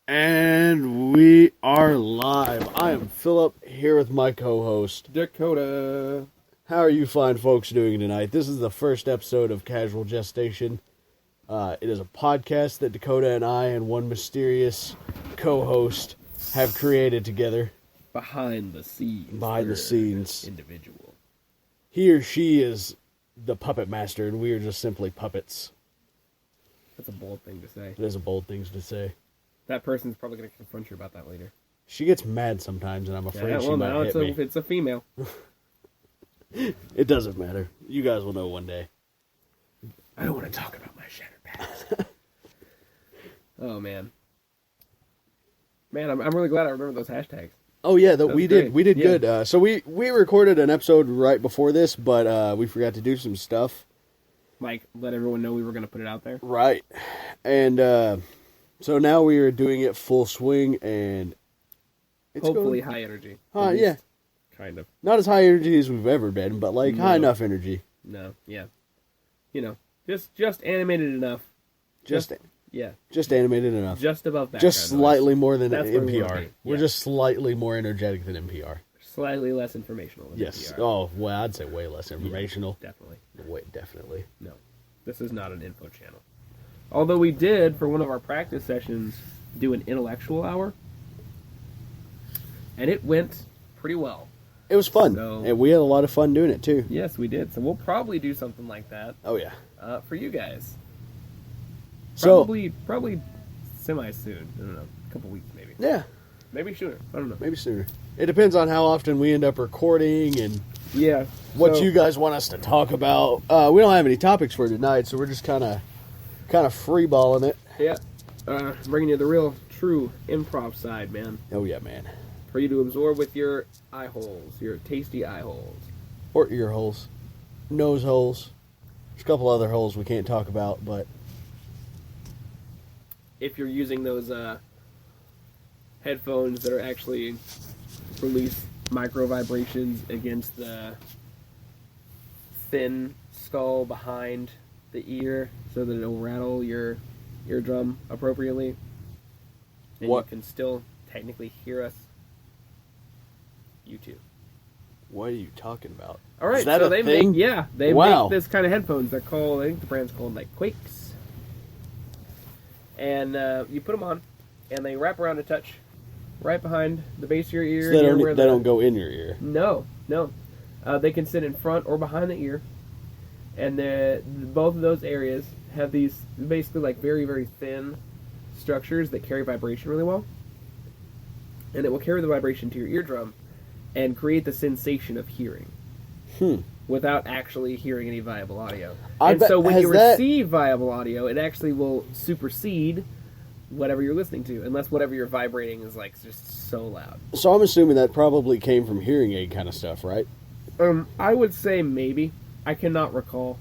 And we are live. I am Philip, here with my co-host, Dakota. How are you fine folks doing tonight? This is the first episode of Casual Gestation. It is a podcast that Dakota and I and one mysterious co-host have created together. Behind the scenes. Behind the scenes. Individual. He or she is the puppet master, and we are just simply puppets. That's a bold thing to say. It is a bold thing to say. That person's probably going to confront you about that later. She gets mad sometimes, and I'm afraid she might hit me. It's a female. It doesn't matter. You guys will know one day. I don't want to talk about my shattered past. Oh, man. Man, I'm really glad I remember those hashtags. Oh, yeah, we did Yeah. good. So we recorded an episode right before this, but we forgot to do some stuff. Like, let everyone know we were going to put it out there. Right. And so now we are doing it full swing, and it's hopefully high energy. Yeah. Kind of. Not as high energy as we've ever been, but like high enough energy. No, yeah. You know, just animated enough. Just animated enough. Just above background Just slightly noise. more than That's where we NPR. wanna be. We're Yeah. just slightly more energetic than NPR. Slightly less informational than Yes. NPR. Oh, well, I'd say way less informational. Yeah, definitely. Wait, definitely. No, this is not an info channel. Although we did, for one of our practice sessions, do an intellectual hour. And it went pretty well. It was fun, So- and we had a lot of fun doing it too. Yes, we did. So we'll probably do something like that Oh yeah. for you guys. So Probably semi-soon. I don't know. A couple weeks maybe. yeah, Maybe sooner. I don't know. maybe sooner. It depends on how often we end up recording and Yeah. what so- you guys want us to talk about. We don't have any topics for tonight, so we're just kind of freeballing it. Yeah. Bringing you the real, true improv side, man. Oh yeah, man. For you to absorb with your eye holes, your tasty eye holes. Or ear holes, nose holes. There's a couple other holes we can't talk about, but If you're using those headphones that are actually release micro vibrations against the thin skull behind the ear so that it'll rattle your eardrum appropriately. And What? you can still technically hear us. You too. what are you talking about? All right, Is that so a they thing? they Wow. make this kind of headphones. They're called, I think the brand's called like Quakes. And you put them on, and they wrap around a touch, right behind the base of your ear. So they near don't, where they the- don't go in your ear. No. They can sit in front or behind the ear, and both of those areas have these basically like very, very thin structures that carry vibration really well, and it will carry the vibration to your eardrum and create the sensation of hearing without actually hearing any viable audio. So when you receive viable audio, it actually will supersede whatever you're listening to, unless whatever you're vibrating is like just so loud. So I'm assuming that probably came from hearing aid kind of stuff, right? I would say maybe. I cannot recall.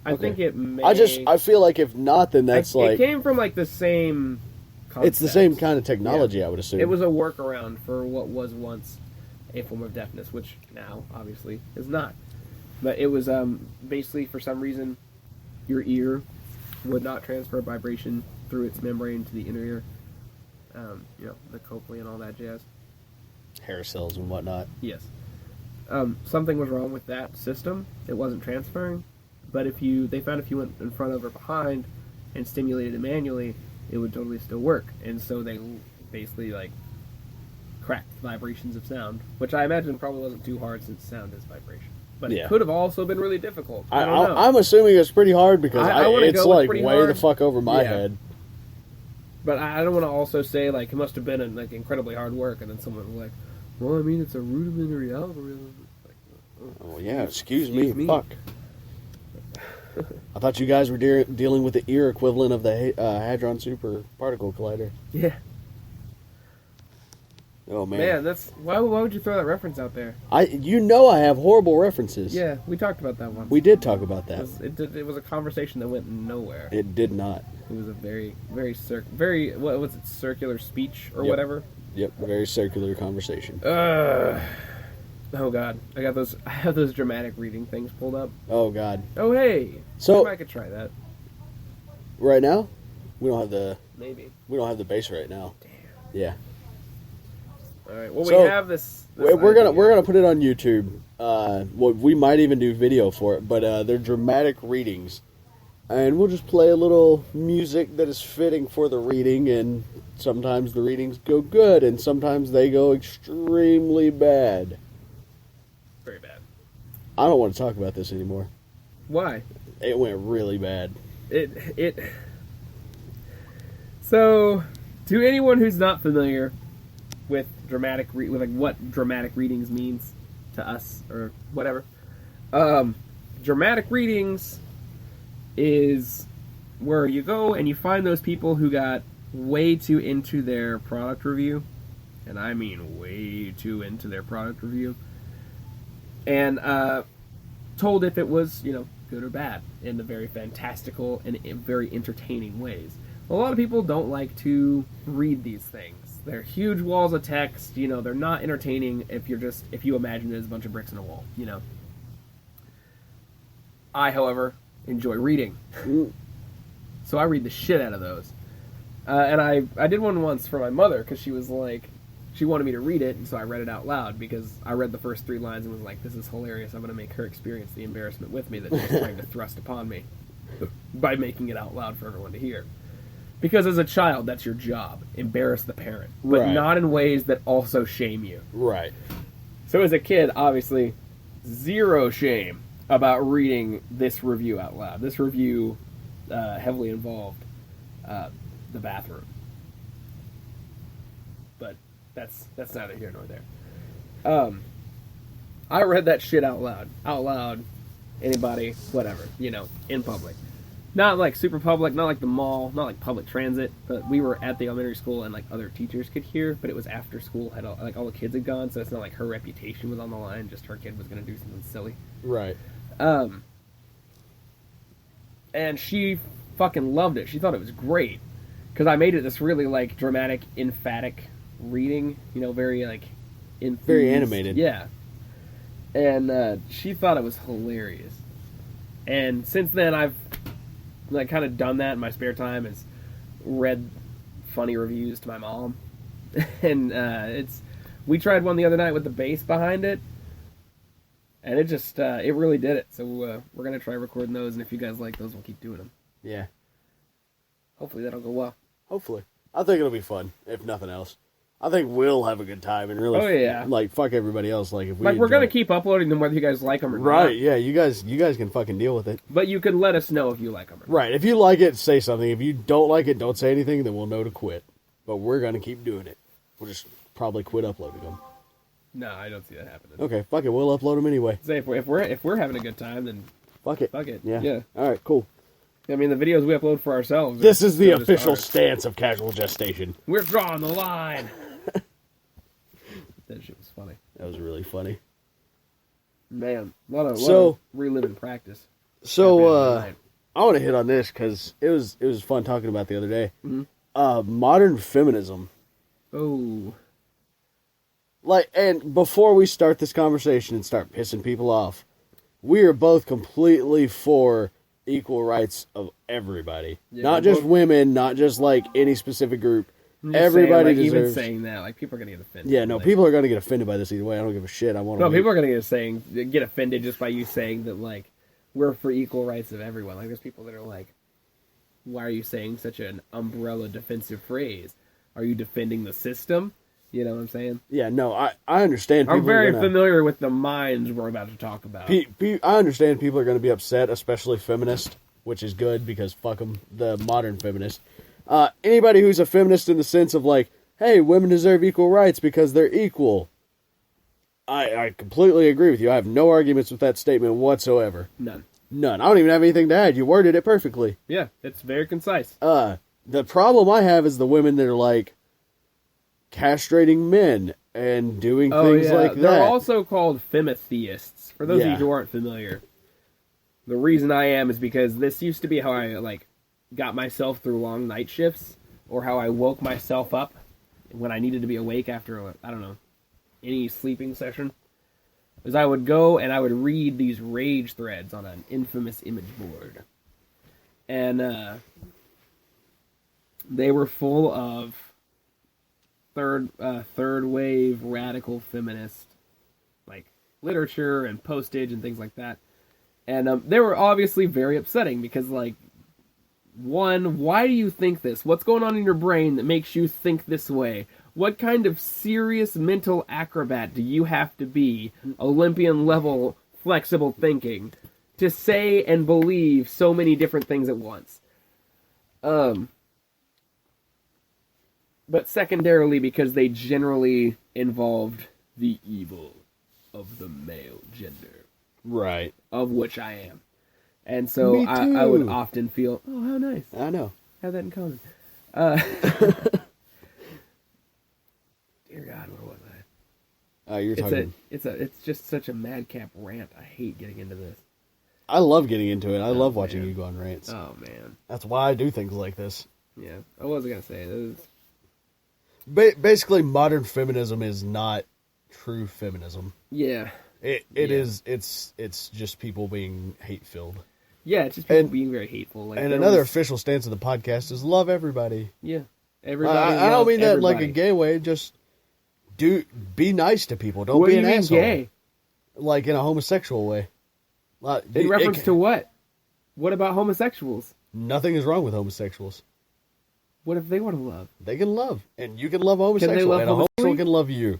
I think it may. I feel like if not, then that's it came from like the same concept. it's the same kind of technology, Yeah. I would assume. It was a workaround for what was once a form of deafness, which now obviously is not. But it was basically, for some reason, your ear would not transfer vibration through its membrane to the inner ear. The cochlea and all that jazz. hair cells and whatnot. Yes. Something was wrong with that system. It wasn't transferring. But they found if you went in front of or behind and stimulated it manually, it would totally still work. And so they basically like cracked vibrations of sound, which I imagine probably wasn't too hard since sound is vibration. But Yeah. it could have also been really difficult. I don't know. I'm assuming it's pretty hard because I wanna it's go with like pretty way hard. the fuck over my Yeah. head. But I don't want to also say like it must have been like incredibly hard work, and then someone was like, "Well, I mean, it's a rudimentary algorithm." Like, Oh yeah, excuse me. Fuck. Yeah. I thought you guys were dealing with the ear equivalent of the Hadron Super Particle Collider. Yeah. Oh man, Man, that's why would you throw that reference out there? I have horrible references. Yeah, we talked about that one. We did talk about that. It was a conversation that went nowhere. It did not. It was a very what was it, circular speech or Yep. whatever. Yep, very circular conversation. Oh god, I have those dramatic reading things pulled up. Oh god. Oh hey, So- maybe I could try that. Right now, we don't have the Maybe. bass right now. Damn. Yeah. All right. Well, So, we have this we're idea. gonna put it on YouTube. We might even do video for it, but they're dramatic readings, and we'll just play a little music that is fitting for the reading. And sometimes the readings go good, and sometimes they go extremely bad. Very bad. I don't want to talk about this anymore. Why? It went really bad. So, to anyone who's not familiar with what dramatic readings means to us or whatever, dramatic readings is where you go and you find those people who got way too into their product review, and I mean way too into their product review, and told if it was, good or bad in the very fantastical and very entertaining ways. A lot of people don't like to read these things. They're huge walls of text, they're not entertaining if you imagine it as a bunch of bricks in a wall, I, however, enjoy reading. So I read the shit out of those. And I did one once for my mother because she was like, she wanted me to read it, and so I read it out loud because I read the first 3 lines and was like, this is hilarious. I'm going to make her experience the embarrassment with me that she's trying to thrust upon me by making it out loud for everyone to hear. Because as a child, that's your job. Embarrass the parent. But Right. not in ways that also shame you. Right. So as a kid, obviously, zero shame about reading this review out loud. This review heavily involved the bathroom. But that's neither here nor there. I read that shit out loud. Out loud. Anybody, whatever, in public. Not like super public, not like the mall, not like public transit, but we were at the elementary school and like other teachers could hear, but it was after school, all the kids had gone, so it's not like her reputation was on the line, just her kid was going to do something silly. Right. And she fucking loved it. She thought it was great. Because I made it this really like dramatic, emphatic reading, very like infused. Very animated. Yeah. And she thought it was hilarious. And since then I've like kind of done that in my spare time, is read funny reviews to my mom. And we tried one the other night with the bass behind it, and it just it really did it. So we're gonna try recording those, and if you guys like those, we'll keep doing them. Yeah. Hopefully that'll go well. Hopefully. I think it'll be fun, if nothing else. I think we'll have a good time and really fuck everybody else. Like if we we're gonna keep uploading them whether you guys like them or not. Right, yeah, you guys can fucking deal with it. But you can let us know if you like them or not. Right, if you like it, say something. If you don't like it, don't say anything, then we'll know to quit. But we're gonna keep doing it. We'll just probably quit uploading them. No, I don't see that happening. Okay, fuck it, we'll upload them anyway. Say if we're having a good time, then Fuck it. fuck it. Yeah. Alright, cool. I mean, the videos we upload for ourselves. This is the just official ours. stance of Casual Gestation. We're drawing the line. That shit was funny. That was really funny. Man, a lot So- of reliving practice. So, Happening I want to hit on this because it was fun talking about the other day. Mhm. Modern feminism. Oh, And before we start this conversation and start pissing people off, we are both completely for equal rights of everybody. Yeah, Not we're just both- women, not just like any specific group. I'm just Everybody saying, deserves. Even saying that, like, people are gonna get offended. Yeah, no, Like, people are going to get offended by this either way. I don't give a shit. I want to. No, people are gonna get offended just by you saying that, like, we're for equal rights of everyone. Like, there's people that are like, why are you saying such an umbrella defensive phrase? Are you defending the system? You know what I'm saying? Yeah, no, I understand. I'm people are very gonna- familiar with the minds we're about to talk about. I understand people are going to be upset, especially feminist, which is good because fuck them, the modern feminist. Anybody who's a feminist in the sense of like, hey, women deserve equal rights because they're equal. I completely agree with you. I have no arguments with that statement whatsoever. None. None. I don't even have anything to add. You worded it perfectly. Yeah, it's very concise. The problem I have is the women that are like castrating men and doing things like that. They're also called femitheists. For those of Yeah. you who aren't familiar, the reason I am is because this used to be how I like got myself through long night shifts, or how I woke myself up when I needed to be awake after any sleeping session. Is I would go and I would read these rage threads on an infamous image board, and they were full of third wave radical feminist, like literature and postage and things like that. And they were obviously very upsetting because, like, one, why do you think this? What's going on in your brain that makes you think this way? What kind of serious mental acrobat do you have to be, Olympian level flexible thinking, to say and believe so many different things at once? But secondarily, because they generally involved the evil of the male gender. Right. Of which I am. And so I would often feel, oh, how nice. I know. Have that in common. Dear God, where was I? You're talking. It's just such a madcap rant. I hate getting into this. I love getting into it. I love watching you go on rants. Oh, man. That's why I do things like this. Yeah. I wasn't going to say it. Basically, modern feminism is not true feminism. Yeah. It is. It's just people being hate-filled. Yeah, it's just people being very hateful. Like, and another official stance of the podcast is love everybody. Yeah. Everybody. I don't mean that like a gay way. Just be nice to people. Don't be an asshole. Gay? Like in a homosexual way. In reference to what? What about homosexuals? Nothing is wrong with homosexuals. What if they want to love? They can love. And you can love homosexual. And a homosexual can love you.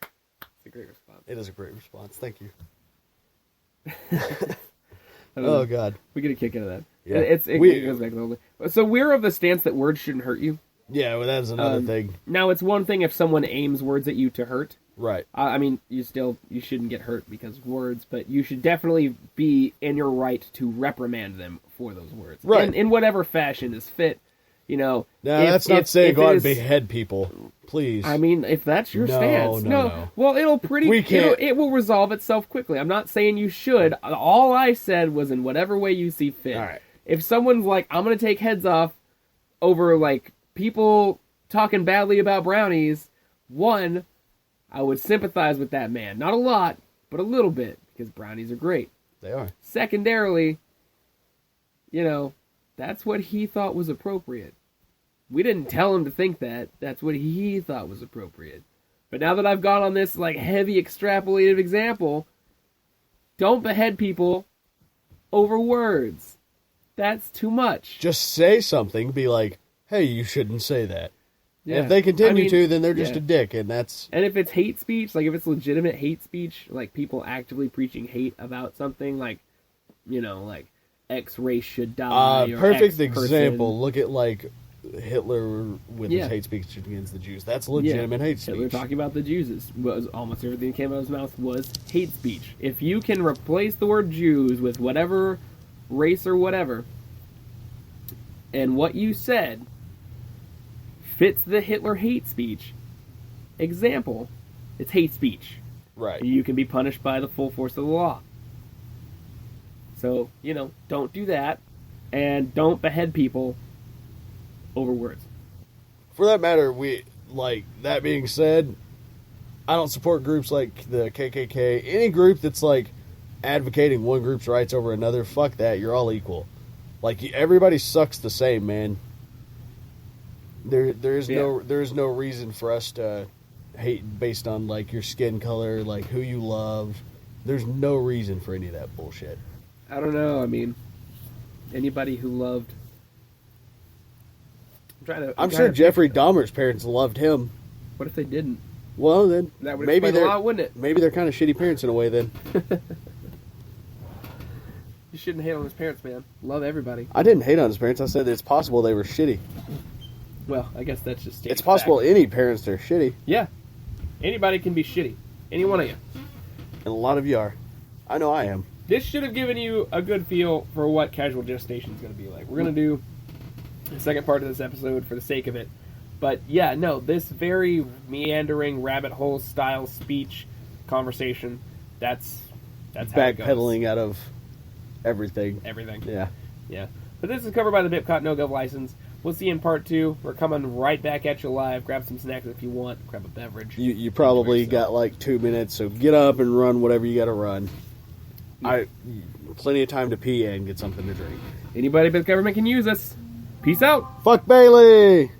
It's a great response. It is a great response. Thank you. Oh, God. We get a kick out of that. Yeah. It goes back a little bit. So we're of the stance that words shouldn't hurt you. Yeah, well, that's another thing. Now, it's one thing if someone aims words at you to hurt. Right. I mean, you shouldn't get hurt because of words, but you should definitely be in your right to reprimand them for those words. Right. In whatever fashion is fit, you know. Now, that's not saying go out and behead people. Please. I mean, if that's your stance. No. Well, it will resolve itself quickly. I'm not saying you should. All I said was in whatever way you see fit. All right. If someone's like, I'm going to take heads off over, like, people talking badly about brownies, one, I would sympathize with that man. Not a lot, but a little bit, because brownies are great. They are. Secondarily, you know, that's what he thought was appropriate. We didn't tell him to think that. That's what he thought was appropriate. But now that I've gone on this, like, heavy extrapolated example, don't behead people over words. That's too much. Just say something. Be like, hey, you shouldn't say that. Yeah. If they continue to, then they're just a dick, and that's... And if it's hate speech, like if it's legitimate hate speech, like people actively preaching hate about something, like, you know, like X race should die. Or perfect X example. Look at, like, Hitler with his hate speech against the Jews. That's legitimate hate speech. Hitler talking about the Jews was almost everything that came out of his mouth was hate speech. If you can replace the word Jews with whatever race or whatever, and what you said fits the Hitler hate speech example, it's hate speech. Right. You can be punished by the full force of the law. So, you know, don't do that, and don't behead people over words. For that matter, that being said, I don't support groups like the KKK. Any group that's, like, advocating one group's rights over another, fuck that, you're all equal. Like, everybody sucks the same, man. There's no reason for us to hate based on, like, your skin color, like, who you love. There's no reason for any of that bullshit. I don't know. I mean, anybody who loved... I'm sure Jeffrey Dahmer's parents loved him. What if they didn't? Well, then that would maybe explain a lot, wouldn't it? Maybe they're kind of shitty parents in a way, then. You shouldn't hate on his parents, man. Love everybody. I didn't hate on his parents. I said that it's possible they were shitty. Well, I guess that's just... It's possible any parents are shitty. Yeah. Anybody can be shitty. Any one of you. And a lot of you are. I know I am. This should have given you a good feel for what Casual Gestation is going to be like. We're going to do the second part of this episode for the sake of it. But yeah, no, this very meandering rabbit hole style speech conversation, that's how it goes. Backpedaling out of everything. Everything. Yeah. Yeah. But this is covered by the BIPCOT No-Gov license. We'll see you in part 2. We're coming right back at you live. Grab some snacks if you want. Grab a beverage. You probably got like 2 minutes, so get up and run whatever you got to run. Plenty of time to pee and get something to drink. Anybody but the government can use us. Peace out. Fuck Bailey!